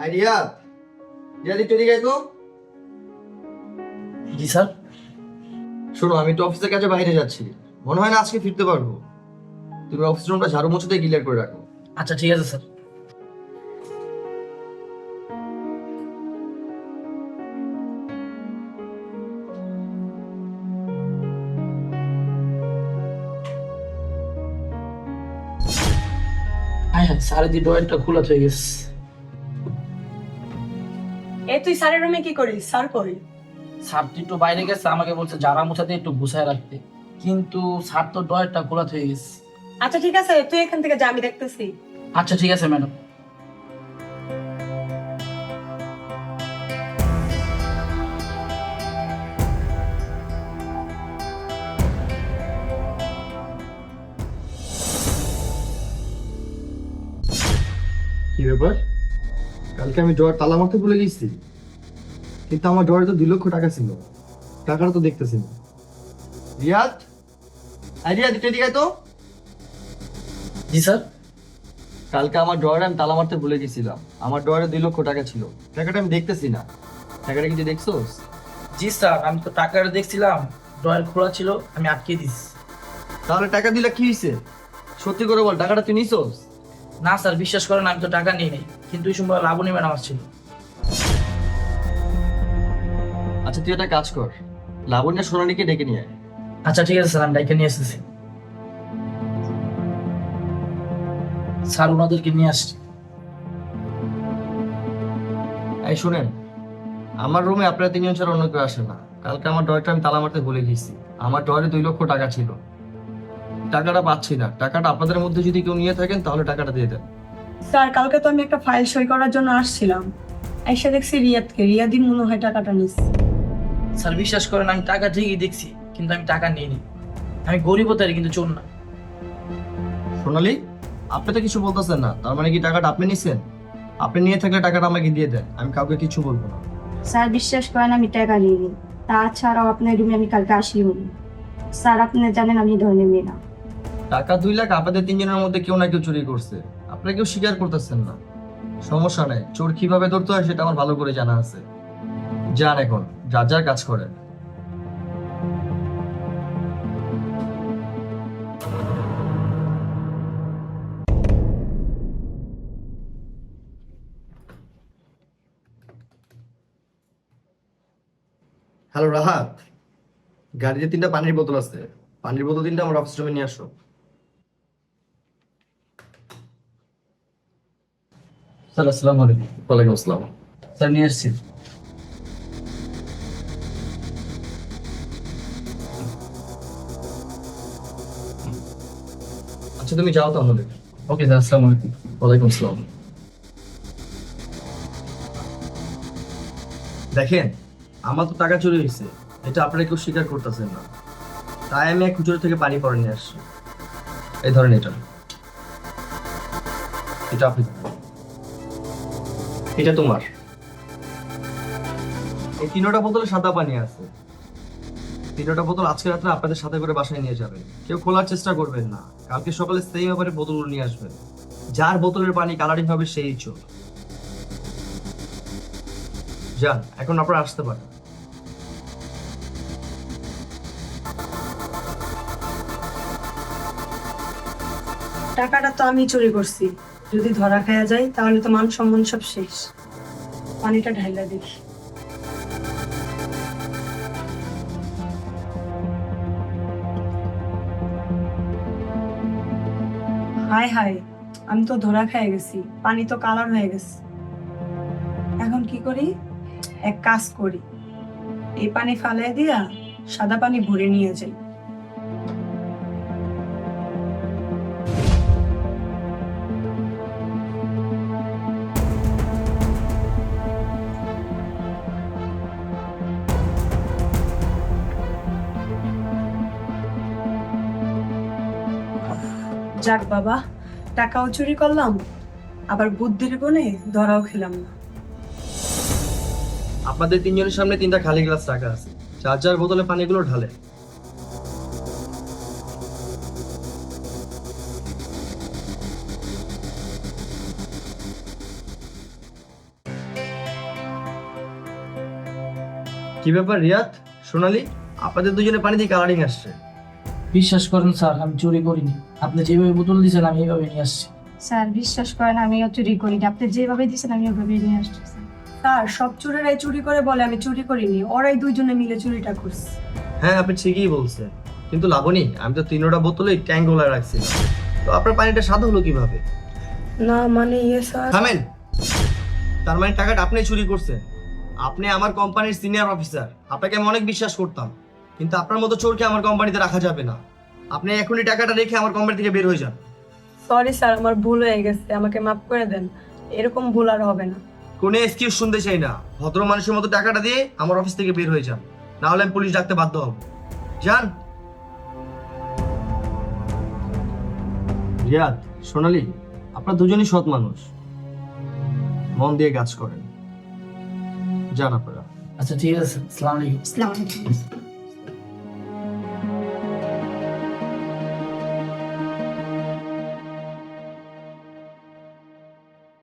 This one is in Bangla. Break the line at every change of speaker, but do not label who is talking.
আইডিয়া রিয়াদি তৈরি গাই তো।
জি স্যার।
শোনো, আমি তো অফিসের কাছে বাইরে যাচ্ছি, মনে হয় না আজকে ফিরতে পারবো। তুমি অফিস রুমটা ঝাড়ু মোছতে ক্লিয়ার করে রাখো।
আচ্ছা ঠিক আছে স্যার। হ্যাঁ হ্যাঁ, স্যারের দি ড্রয়ারটা খোলা হয়ে গেছে।
এ তুই স্যারের রুমে কি করিস? স্যার কই?
স্যার তো একটু বাইরে গেছে, আমাকে বলছে জারা মোছাতে একটু গুছায় রাখতে, কিন্তু স্যার তো ড্রয়ারটা খোলা হয়ে গেছে।
আচ্ছা ঠিক আছে, তুই এখান থেকে যা, আমি দেখতেছি।
আচ্ছা ঠিক আছে ম্যাডাম।
কি ব্যাপার? কালকে আমি ড্রয়ার তালা মারতে ভুলে গেছি, কিন্তু আমার ড্রয়ারে তো 2 লক্ষ টাকা ছিল। টাকাটা তো দেখতেছি না। রিয়াদ, রিয়াদ একটু এদিকে আয় তো।
জি স্যার।
কালকে আমার ড্রয়ারে আমি তালা মারতে ভুলে গেছিলাম, আমার ড্রয়ারে 2 লক্ষ টাকা ছিল। টাকাটা আমি দেখতেছি না, টাকাটা কি তুই দেখছোস?
জি স্যার, আমি তো টাকাটা দেখছিলাম, ড্রয়ার খোলা ছিল, আমি আটকে দিছি।
তাহলে টাকা দিলে কি হয়েছে? সত্যি করে বল, টাকাটা তুই নিছোস?
না স্যার, বিশ্বাস করেন আমি তো টাকা নিই নাই, কিন্তু এই সময় লাবণী ম্যাডাম আসছিল।
আচ্ছা তুই একটা কাজ কর, লাবণ্য সোনালীকে ডেকে নিয়ে আয়।
আচ্ছা ঠিক আছে স্যার, আমি ডাইকে নিয়ে এসেছি। স্যার ওনাদেরকে নিয়ে আসছি।
এই শুনেন, আমার রুমে আপনারা 3জন ছাড়া অন্য কেউ আসে না। কালকে আমার ড্রয়ারটা আমি তালা মারতে ভুলে গেছি, আমার ড্রয়ারে 2 লক্ষ টাকা ছিল। টাকাটা পাচ্ছি না, টাকাটা আপনাদের মধ্যে যদি কেউ নিয়ে থাকেন তাহলে টাকাটা দিয়ে দেন।
স্যার কালকে তো আমি একটা ফাইল সই করার জন্য আসছিলাম, এসে দেখছি রিয়াদকে, রিয়াদই মনে হয় টাকাটা নিস।
স্যার বিশ্বাস করেন আমি টাকা ঠিকই দেখছি, কিন্তু আমি টাকা নিইনি। আমি গরিব হতে পারি, কিন্তু চোর না।
সোনালী, আপনি তো কিছু বলতেছেন না, তার মানে কি টাকাটা আপনি নিছেন? আপনি নিয়ে থাকলে টাকাটা আমাকে দিয়ে দেন, আমি কাউকে কিছু বলবো না।
স্যার বিশ্বাস করেন আমি টাকা নিইনি, তাছাড়াও আপনার রুমে আমি কালকে আসিও নি। স্যার আপনি জানেন আমি এই ধরনের মেয়ে না।
টাকা 2 লাখ আপনাদের 3জনের মধ্যে কেউ না কেউ চুরি করছে, আপনারা কেউ স্বীকার করতেছেন না। সমস্যা নাই, চোর কিভাবে ধরতে হয় সেটা আমার ভালো করে জানা আছে। যান এখন, যার যার কাজ করেন। হ্যালো রাহাত, গাড়িতে 3টা পানির বোতল আছে, পানির বোতল 3টা আমার অফিস রুমে নিয়ে আসো।
স্যার আসসালামু আলাইকুম।
ওয়ালাইকুম আসসালাম।
স্যার নিয়ে এসেছি।
আচ্ছা তুমি যাও তাহলে।
ওকে স্যার, আসসালামু আলাইকুম।
ওয়ালাইকুম আসসালাম। দেখেন, আমার তো টাকা চুরি হয়েছে, এটা আপনারা কেউ স্বীকার করতেছেন না, তাই আমি এক খুচরো থেকে পানি পরে নিয়ে আসছি। এই ধরেন এটা, এটা আপনি, এটা তোমার। এই 3টা বোতলে সাদা পানি আছে, 3টা বোতল আজকে রাত্রে আপনাদের সাথে করে বাসায় নিয়ে যাবেন। কেউ খোলার চেষ্টা করবেন না, কালকে সকালে সেই ব্যাপারে বোতলগুলো নিয়ে আসবেন। যার বোতলের পানি কালারিং হবে সেই চোর। যান, এখন আপনারা আসতে পারেন।
টাকাটা তো আমি চুরি করছি, যদি ধরা খাওয়া যায় তাহলে তো মান সম্মান সব শেষ। পানিটা ঢাইলা দেখি। হায় হায়, আমি তো ধরা খেয়ে গেছি, পানি তো কালার হয়ে গেছে। এখন কি করি? এক কাজ করি, এই পানি ফালাই দিয়া সাদা পানি ভরে নিয়ে যাই। যাক বাবা, টাকাও চুরি করলাম, আবার বুদ্ধির গুণে ধরাও খেলাম না।
আপনাদের 3জনের সামনে 3টা খালি গ্লাস রাখা আছে, যার যার বোতলে পানিগুলো ঢালে। কি ব্যাপার রিয়াদ, সোনালি, আপনাদের দুজনে পানি দিয়ে কালারিং আসছে?
বিশ্বাস করেন স্যার, আমি চুরি করিনি। আপনি যেভাবে বোতল দিয়েছেন আমি এইভাবে নিয়ে আসছি।
স্যার বিশ্বাস করেন আমিও চুরি করি আপনি যেভাবে দিয়েছেন আমি ওভাবে নিয়ে আসছি স্যার।
স্যার সব চোরেরাই চুরি করে বলে আমি চুরি করিনি, ওরাই দুইজনে মিলে চুরিটা করছে।
হ্যাঁ, আপনি ঠিকই বলছেন, কিন্তু লাবণী, আমি তো 3টা বোতলে ট্যাঙ্ক গোলায় রাখছি, তো আপনার পানিটা স্বাদ হলো কিভাবে?
না মানে ইয়ে স্যার।
থামেন। তার মানে টাকাটা আপনি চুরি করছেন? আপনি আমার কোম্পানির সিনিয়র অফিসার, আপনাকে আমি অনেক বিশ্বাস করতাম, কিন্তু আপনার মতো চোরকে আমার কোম্পানিতে রাখা যাবে না। আপনি এখনই টাকাটা রেখে আমার কোম্পানি থেকে বের হয়ে যান।
সরি স্যার, আমার ভুল হয়ে গেছে, আমাকে মাফ করে দেন, এরকম ভুল আর হবে না।
কোনো এক্সকিউজ শুনতে চাই না, ভদ্র মানুষের মতো টাকাটা দিয়ে আমার অফিস থেকে বের হয়ে যান, না হলে আমি পুলিশ ডাকতে বাধ্য হব। যান। রিয়াদ, সোনালি, আপনারা দুজনই সৎ মানুষ, মন দিয়ে কাজ করেন। যান আপনারা।
আচ্ছা ঠিক আছে, আসসালামু আলাইকুম।
আসসালামু আলাইকুম।